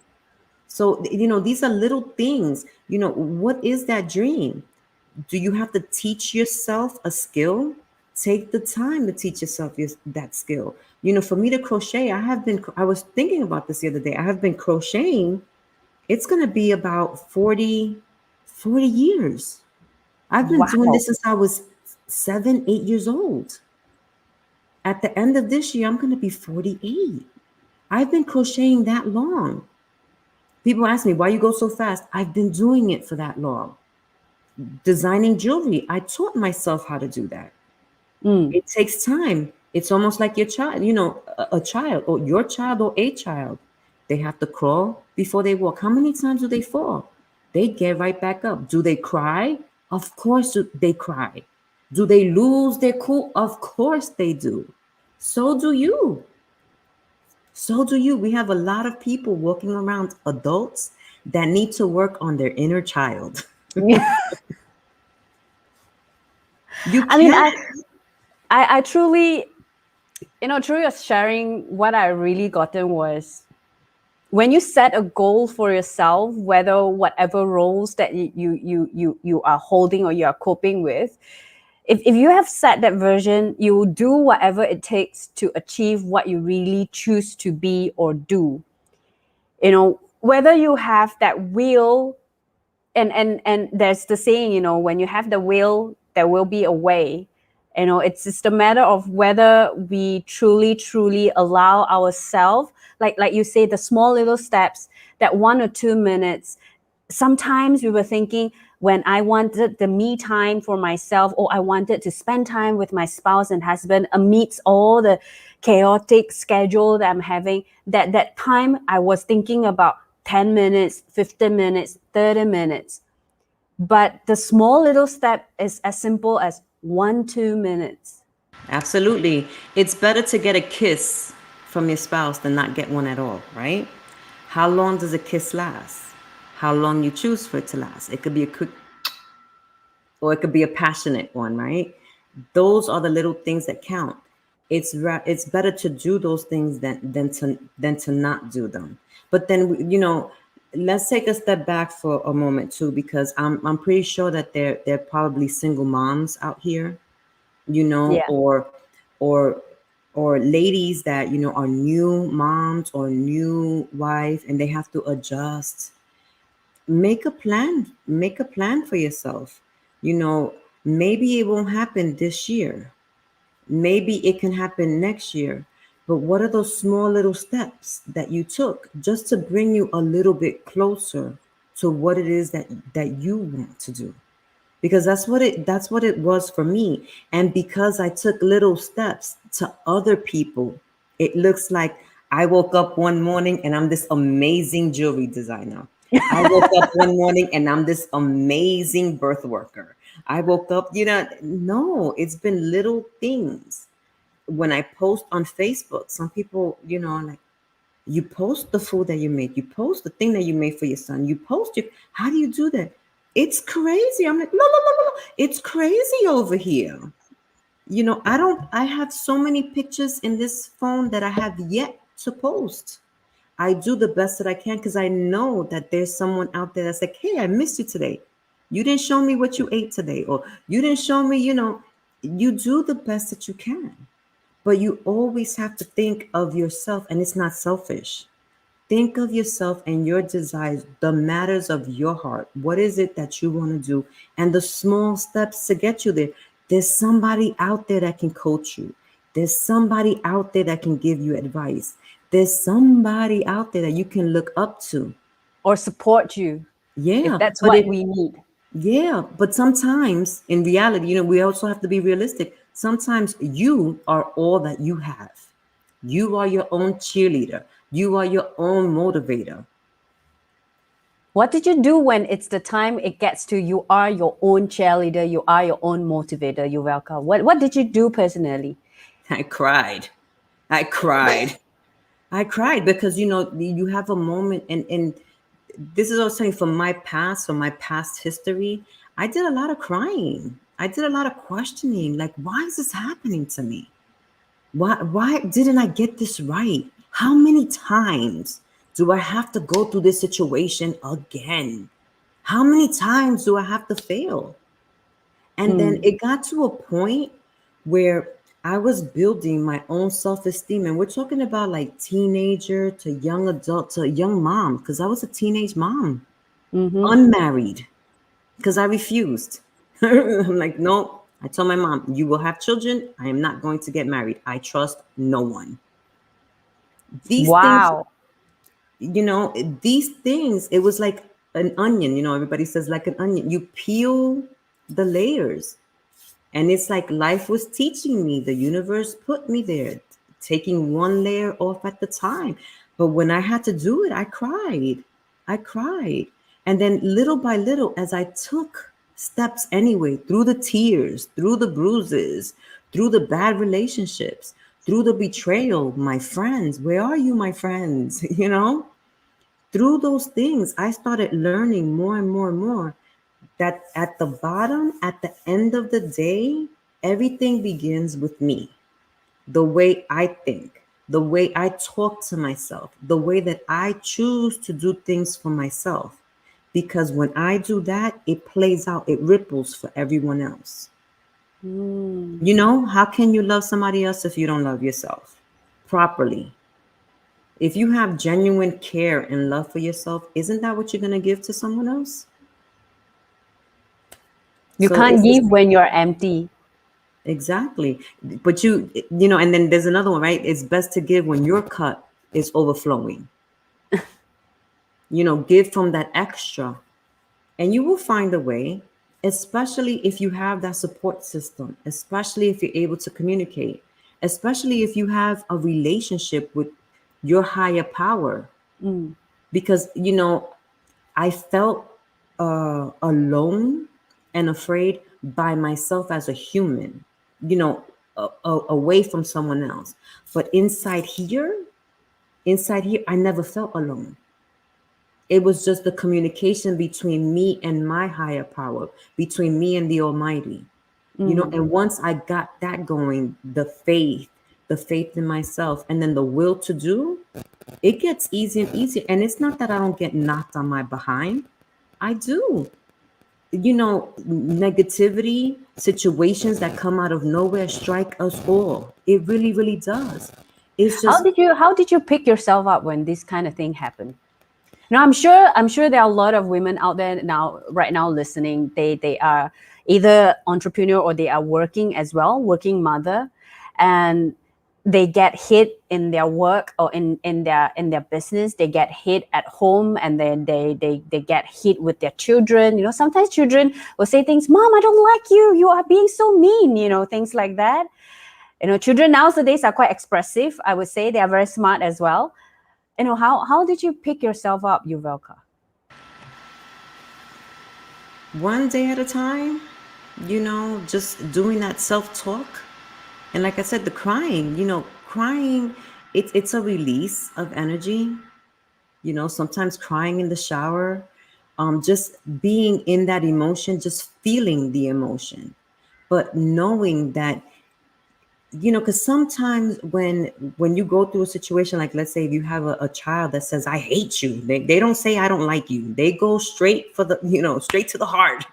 So, these are little things. What is that dream? Do you have to teach yourself a skill? Take the time to teach yourself that skill. For me to crochet, I was thinking about this the other day. I have been crocheting. It's going to be about 40 years. I've been doing Wow. this since I was 7, 8 years old. At the end of this year, I'm going to be 48. I've been crocheting that long. People ask me, why you go so fast? I've been doing it for that long. Designing jewelry, I taught myself how to do that. Mm. It takes time. It's almost like your child, a child or your child or a child. They have to crawl before they walk. How many times do they fall? They get right back up. Do they cry? Of course they cry. Do they lose their cool? Of course they do. So do you. So do you. We have a lot of people walking around, adults that need to work on their inner child. You I mean, can't. I truly, through your sharing, what I really gotten was when you set a goal for yourself, whether whatever roles that you are holding or you are coping with, if you have set that version, you will do whatever it takes to achieve what you really choose to be or do. Whether you have that will, and there's the saying, when you have the will, there will be a way. It's just a matter of whether we truly allow ourselves, like you say, the small little steps, that 1 or 2 minutes. Sometimes we were thinking, when I wanted the me time for myself, or I wanted to spend time with my spouse and husband amidst all the chaotic schedule that I'm having, that time I was thinking about 10 minutes, 15 minutes, 30 minutes. But the small little step is as simple as 1, 2 minutes. Absolutely. It's better to get a kiss from your spouse than not get one at all, right? How long does a kiss last? How long you choose for it to last? It could be a quick, or it could be a passionate one, right? Those are the little things that count. It's better to do those things than to not do them. But then let's take a step back for a moment too, because I'm pretty sure that there are probably single moms out here, Yeah. or or ladies that are new moms or new wife, and they have to adjust. Make a plan for yourself. Maybe it won't happen this year, maybe it can happen next year, but what are those small little steps that you took just to bring you a little bit closer to what it is that you want to do? Because that's what it was for me. And because I took little steps, to other people it looks like I woke up one morning and I'm this amazing jewelry designer. I woke up one morning and I'm this amazing birth worker. I woke up, no, it's been little things. When I post on Facebook, some people, like, you post the food that you make, you post the thing that you made for your son, you post your, how do you do that? It's crazy. I'm like, no, no, no, no, no. It's crazy over here. I have so many pictures in this phone that I have yet to post. I do the best that I can because I know that there's someone out there that's like, hey, I missed you today. You didn't show me what you ate today, or you didn't show me, you do the best that you can. But you always have to think of yourself, and it's not selfish. Think of yourself and your desires, the matters of your heart. What is it that you want to do? And the small steps to get you there. There's somebody out there that can coach you. There's somebody out there that can give you advice. There's somebody out there that you can look up to. Or support you, if Yeah, that's but what we need. but sometimes in reality, we also have to be realistic. Sometimes you are all that you have. You are your own cheerleader. You are your own motivator. What did you do when it's the time it gets to you are your own cheerleader, you are your own motivator, Yuvelca? What did you do personally? I cried. I cried. I cried because you have a moment, and this is also from my past, from my past history. I did a lot of crying. I did a lot of questioning, like, why is this happening to me? Why didn't I get this right? How many times do I have to go through this situation again? How many times do I have to fail? And then it got to a point where I was building my own self-esteem. And we're talking about like teenager to young adult to young mom, because I was a teenage mom, unmarried, because I refused. I'm like, no, I told my mom, you will have children. I am not going to get married. I trust no one. These things, Wow. these things, it was like an onion. Everybody says like an onion. You peel the layers. And it's like life was teaching me. The universe put me there, taking one layer off at the time. But when I had to do it, I cried. I cried. And then little by little, as I took steps anyway, through the tears, through the bruises, through the bad relationships, through the betrayal, my friends, where are you, my friends? Through those things, I started learning more and more and more that at the bottom, at the end of the day, everything begins with me. The way I think, the way I talk to myself, the way that I choose to do things for myself. Because when I do that, it plays out, it ripples for everyone else. Mm. How can you love somebody else if you don't love yourself properly? If you have genuine care and love for yourself, isn't that what you're going to give to someone else? You So can't it's give when you're empty. exactly. But and then there's another one, right? It's best to give when your cup is overflowing. Give from that extra, and you will find a way, especially if you have that support system, especially if you're able to communicate, especially if you have a relationship with your higher power. Mm. Because, I felt alone and afraid by myself as a human, away from someone else. But inside here, I never felt alone. It was just the communication between me and my higher power, between me and the Almighty. Mm. And once I got that going, the faith in myself, and then the will to do, it gets easier and easier. And it's not that I don't get knocked on my behind. I do. Negativity, situations that come out of nowhere strike us all. It really, really does. It's How just did you pick yourself up when this kind of thing happened? I'm sure there are a lot of women out there now, right now, listening. They are either entrepreneur or they are working as well, working mother, and they get hit in their work or in their business. They get hit at home, and then they get hit with their children. Sometimes children will say things, "Mom, I don't like you. You are being so mean." Things like that. Children nowadays are quite expressive. I would say they are very smart as well. How did you pick yourself up, Yuvelka? one day at a time, just doing that self-talk. And like I said, the crying, it's a release of energy. Sometimes crying in the shower, just being in that emotion, just feeling the emotion, but knowing that, because sometimes when you go through a situation, like let's say if you have a child that says I hate you, they don't say I don't like you, they go straight for the straight to the heart.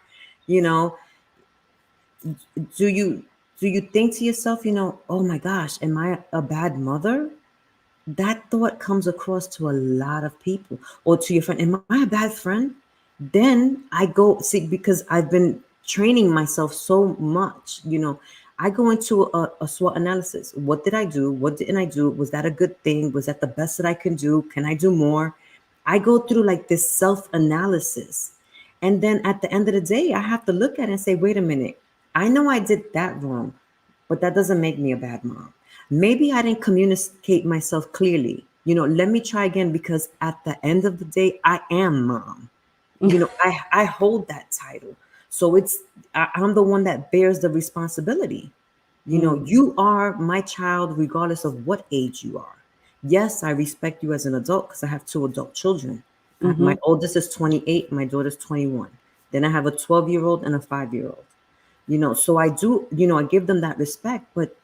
you know do you think to yourself, oh my gosh, am I a bad mother? That thought comes across to a lot of people. Or to your friend, am I a bad friend? Then I go see, because I've been training myself so much, I go into a SWOT analysis. What did I do? What didn't I do? Was that a good thing? Was that the best that I can do? Can I do more? I go through like this self analysis. And then at the end of the day, I have to look at it and say, wait a minute, I know I did that wrong, but that doesn't make me a bad mom. Maybe I didn't communicate myself clearly. Let me try again, because at the end of the day, I am mom. I hold that title. So I'm the one that bears the responsibility. Mm. You are my child regardless of what age you are. Yes, I respect you as an adult because I have two adult children. Mm-hmm. My oldest is 28, my daughter's 21. Then I have a 12-year-old and a 5-year-old. So I do, I give them that respect. But,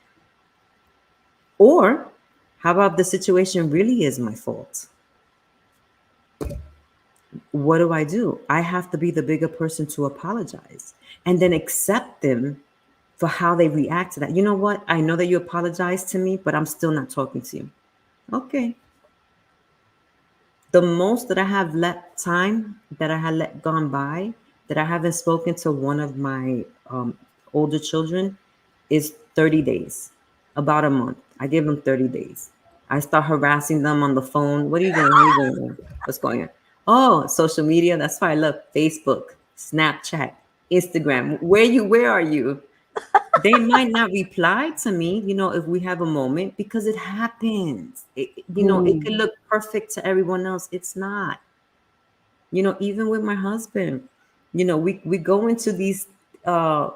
or how about the situation really is my fault? What do? I have to be the bigger person to apologize and then accept them for how they react to that. You know what? I know that you apologized to me, but I'm still not talking to you. Okay. The most that I have let time that I had let gone by, that I haven't spoken to one of my older children is 30 days, about a month. I give them 30 days. I start harassing them on the phone. What are you doing? How are you doing? What's going on? Oh, social media. That's why I love Facebook, Snapchat, Instagram. Where are you? They might not reply to me, if we have a moment, because it happens. It could Mm. look perfect to everyone else. It's not. Even with my husband, we go into these, uh,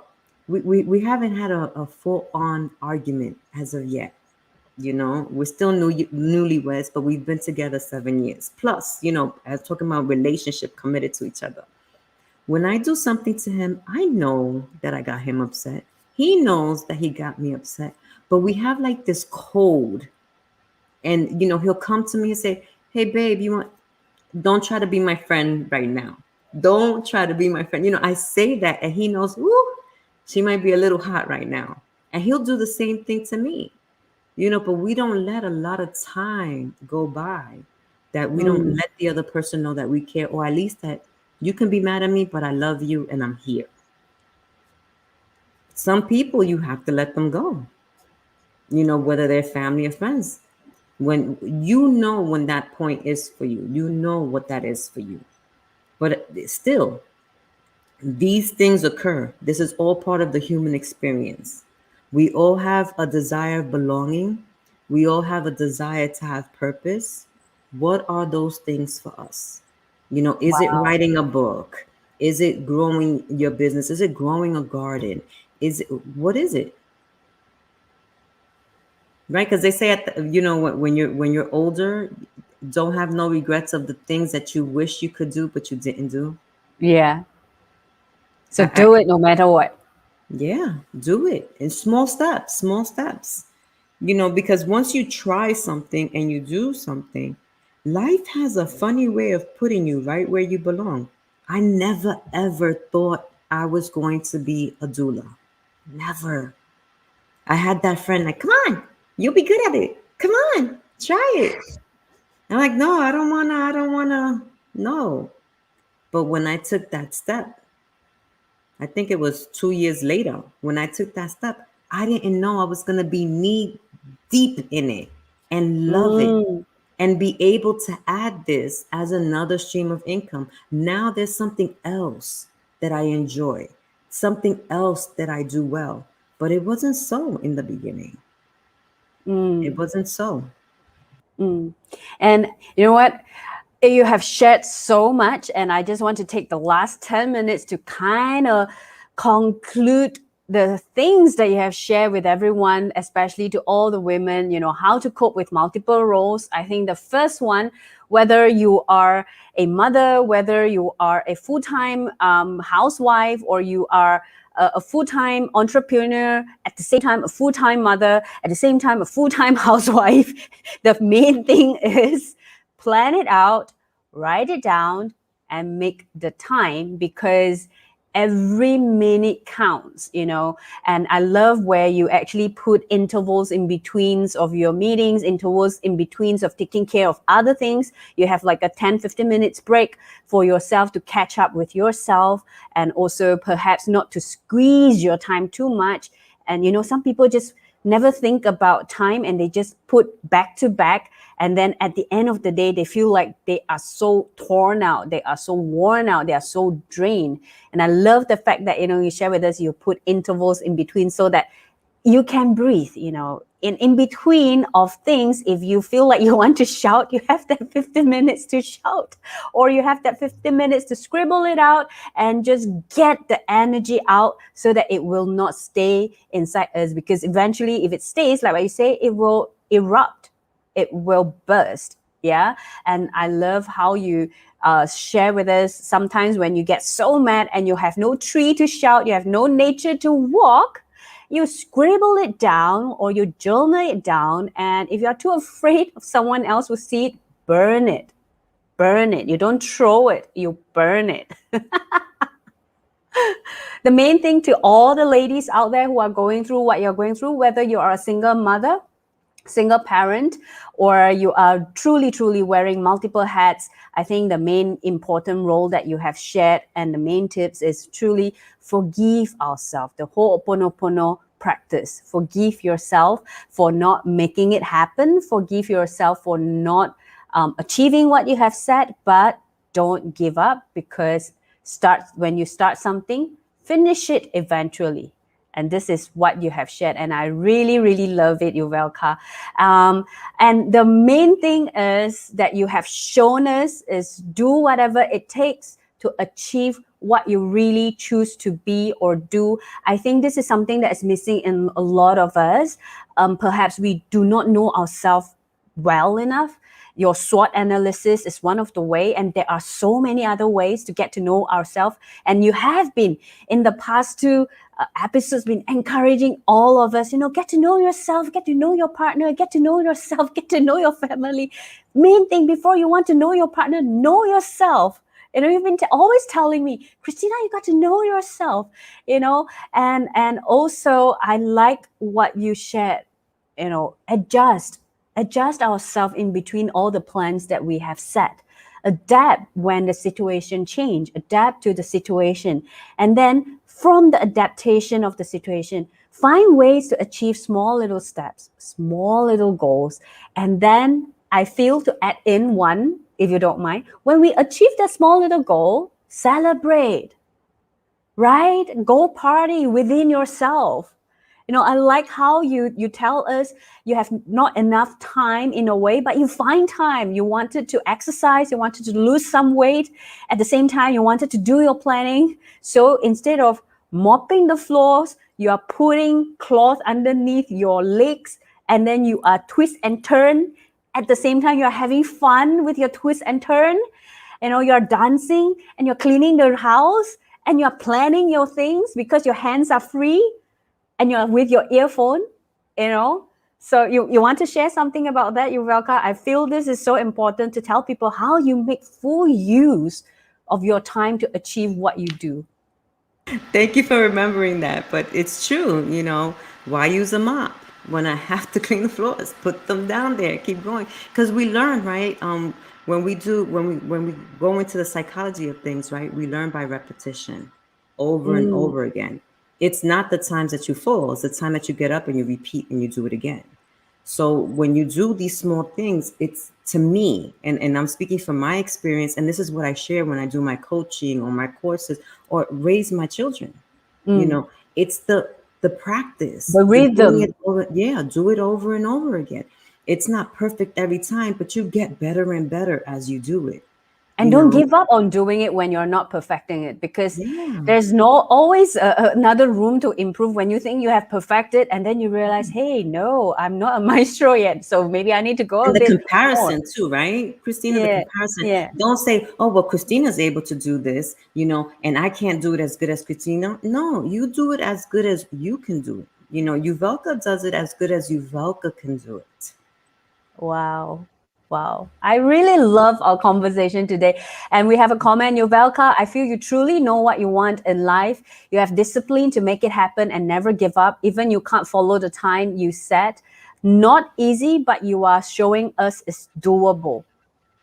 we haven't had a full on argument as of yet. We're still newlyweds, but we've been together 7 years plus. As talking about relationship, committed to each other. When I do something to him, I know that I got him upset. He knows that he got me upset. But we have like this code. And, he'll come to me and say, hey, babe, don't try to be my friend right now. Don't try to be my friend. I say that and he knows, ooh, she might be a little hot right now. And he'll do the same thing to me. But we don't let a lot of time go by that we don't Mm. let the other person know that we care, or at least that you can be mad at me, but I love you and I'm here. Some people you have to let them go, whether they're family or friends. When when that point is for you, what that is for you. But still, these things occur. This is all part of the human experience. We all have a desire of belonging. We all have a desire to have purpose. What are those things for us? Is it Wow. writing a book? Is it growing your business? Is it growing a garden? What is it? Right? Because they say when you're older, don't have no regrets of the things that you wish you could do but you didn't do. Yeah. So I do it no matter what. Yeah, do it in small steps, small steps. Because once you try something and you do something, life has a funny way of putting you right where you belong. I never ever thought I was going to be a doula. Never. I had that friend like, come on, you'll be good at it. Come on, try it. I'm like, no, I don't wanna, no. But when I took that step, I think it was 2 years later when I took that step, I didn't know I was going to be knee deep in it and love it Mm. and be able to add this as another stream of income. Now there's something else that I enjoy, something else that I do well. But it wasn't so in the beginning. It Mm. wasn't so. Mm. And you know what? You have shared so much, and I just want to take the last 10 minutes to kind of conclude the things that you have shared with everyone, especially to all the women, how to cope with multiple roles. I think the first one, whether you are a mother, whether you are a full-time housewife, or you are a full-time entrepreneur, at the same time a full-time mother, at the same time a full-time housewife, the main thing is plan it out, write it down, and make the time, because every minute counts, and I love where you actually put intervals in betweens of your meetings, intervals in betweens of taking care of other things. You have like a 10-15 minutes break for yourself to catch up with yourself, and also perhaps not to squeeze your time too much. And some people just never think about time, and they just put back to back, and then at the end of the day they feel like they are so torn out, they are so worn out, they are so drained. And I love the fact that you share with us, you put intervals in between so that you can breathe, in between of things. If you feel like you want to shout, you have that 15 minutes to shout, or you have that 15 minutes to scribble it out and just get the energy out so that it will not stay inside us, because eventually if it stays, like what you say, it will erupt, it will burst. Yeah. And I love how you share with us, sometimes when you get so mad and you have no tree to shout, you have no nature to walk, you scribble it down or you journal it down. And if you're too afraid of someone else will see it, burn it. Burn it. You don't throw it, you burn it. The main thing to all the ladies out there who are going through what you're going through, whether you are a single mother single parent, or you are truly wearing multiple hats, I think the main important role that you have shared and the main tips is truly forgive ourselves. The whole Ho'oponopono practice. Forgive yourself for not making it happen. Forgive yourself for not achieving what you have said, but don't give up, because when you start something, finish it eventually. And this is what you have shared, and I really love it, Yuvelca. And the main thing is that you have shown us is do whatever it takes to achieve what you really choose to be or do. I think this is something that is missing in a lot of us. Perhaps we do not know ourselves well enough. Your SWOT analysis is one of the way, and there are so many other ways to get to know ourselves. And you have been in the past two episodes been encouraging all of us, get to know yourself, get to know your partner, get to know yourself, get to know your family. Main thing, before you want to know your partner, know yourself. You've been always telling me, Christina, you got to know yourself, and also I like what you shared, adjust ourselves in between all the plans that we have set. Adapt when the situation change, adapt to the situation. And then from the adaptation of the situation, find ways to achieve small little steps, small little goals. And then I feel to add in one, if you don't mind, when we achieve that small little goal, celebrate, right? Go party within yourself. I like how you tell us you have not enough time in a way, but you find time. You wanted to exercise, you wanted to lose some weight. At the same time, you wanted to do your planning. So instead of mopping the floors, you are putting cloth underneath your legs, and then you are twist and turn. At the same time, you're having fun with your twist and turn. You're dancing and you're cleaning the house and you're planning your things because your hands are free and you're with your earphone, So you want to share something about that, Yuvelca? I feel this is so important to tell people how you make full use of your time to achieve what you do. Thank you for remembering that. But it's true, why use a mop when I have to clean the floors? Put them down there, keep going. Because we learn, right? When we go into the psychology of things, right? We learn by repetition over and Mm, over again. It's not the times that you fall, it's the time that you get up and you repeat and you do it again. So when you do these small things, it's to me, and I'm speaking from my experience, and this is what I share when I do my coaching or my courses or raise my children. You mm. know, it's the practice, The the doing it rhythm. over, yeah, do it over and over again. It's not perfect every time, but you get better and better as you do it. And You don't know, give up on doing it when you're not perfecting it, because yeah. there's no always another room to improve. When you think you have perfected and then you realize, hey, no, I'm not a maestro yet, so maybe I need to go a And the bit more. comparison too, right? Christina, the Yeah, comparison. yeah. Don't say, oh, well, Christina's able to do this, and I can't do it as good as Christina. No, you do it as good as you can do it. Yuvelka does it as good as Yuvelka can do it. Wow. Wow. I really love our conversation today. And we have a comment, Yuvelca. I feel you truly know what you want in life. You have discipline to make it happen and never give up. Even you can't follow the time you set. Not easy, but you are showing us it's doable.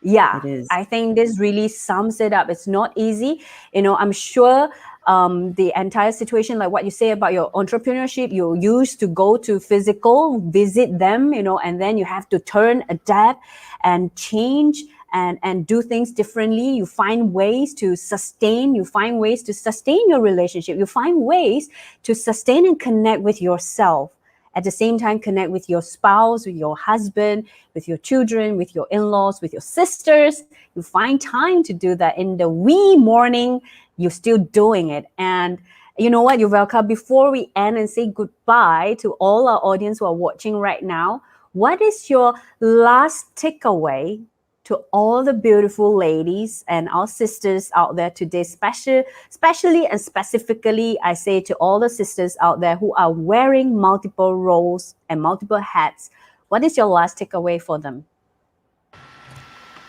Yeah, It is. I think this really sums it up. It's not easy. I'm sure the entire situation, like what you say about your entrepreneurship, you used to go to physical, visit them, and then you have to turn, adapt, and change and do things differently. You find ways to sustain. You find ways to sustain your relationship. You find ways to sustain and connect with yourself. At the same time, connect with your spouse, with your husband, with your children, with your in-laws, with your sisters. You find time to do that in the wee morning. You're still doing it. And you know what, Yuvelka, before we end and say goodbye to all our audience who are watching right now, what is your last takeaway to all the beautiful ladies and our sisters out there today, especially and specifically, I say to all the sisters out there who are wearing multiple roles and multiple hats, what is your last takeaway for them?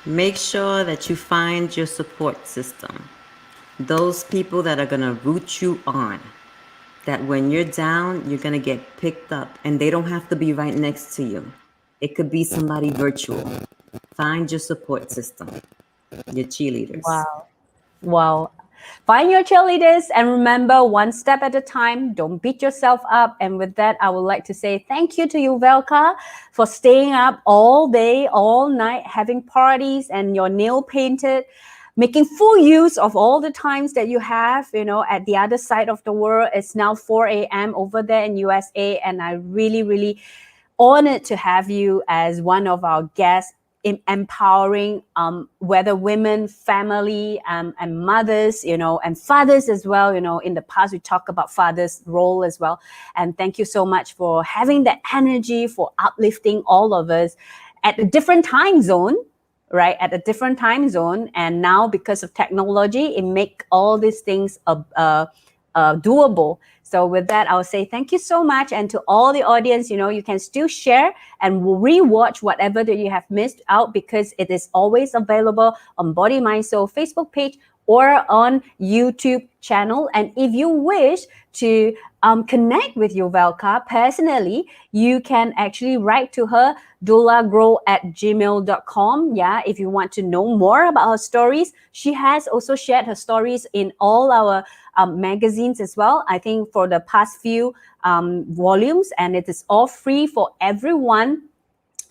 Make sure that you find your support system. Those people that are going to root you on. That when you're down, you're going to get picked up and they don't have to be right next to you. It could be somebody virtual. Find your support system, your cheerleaders. Wow. Wow. Find your cheerleaders and remember, one step at a time. Don't beat yourself up. And with that, I would like to say thank you to Yuvelca for staying up all day, all night, having parties and your nail painted, making full use of all the times that you have, at the other side of the world. It's now 4 a.m. over there in USA. And I really, really honored to have you as one of our guests in empowering whether women, family, and mothers, and fathers as well. In the past, we talk about fathers' role as well. And thank you so much for having that energy, for uplifting all of us at a different time zone, right? At a different time zone. And now because of technology, it make all these things doable. So with that, I'll say thank you so much. And to all the audience, you can still share and rewatch whatever that you have missed out, because it is always available on Body Mind Soul Facebook page or on YouTube channel. And if you wish to connect with Yuvelca personally, you can actually write to her, doulagrow@gmail.com. Yeah, if you want to know more about her stories. She has also shared her stories in all our magazines as well, I think for the past few volumes, and it is all free for everyone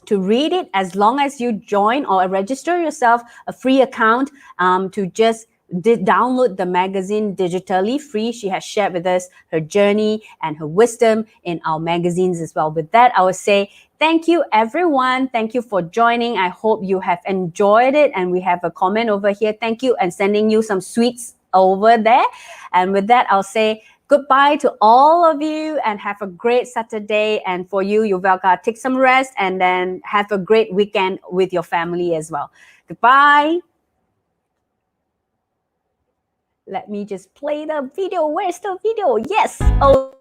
to read it, as long as you join or register yourself a free account to just download the magazine digitally free. She has shared with us her journey and her wisdom in our magazines as well. With that, I would say thank you, everyone. Thank you for joining. I hope you have enjoyed it. And we have a comment over here. Thank you, and sending you some sweets over there. And with that, I'll say goodbye to all of you and have a great Saturday. And for you, Yuvelca, take some rest and then have a great weekend with your family as well. Goodbye. Let me just play the video. Where's the video? Yes. Oh.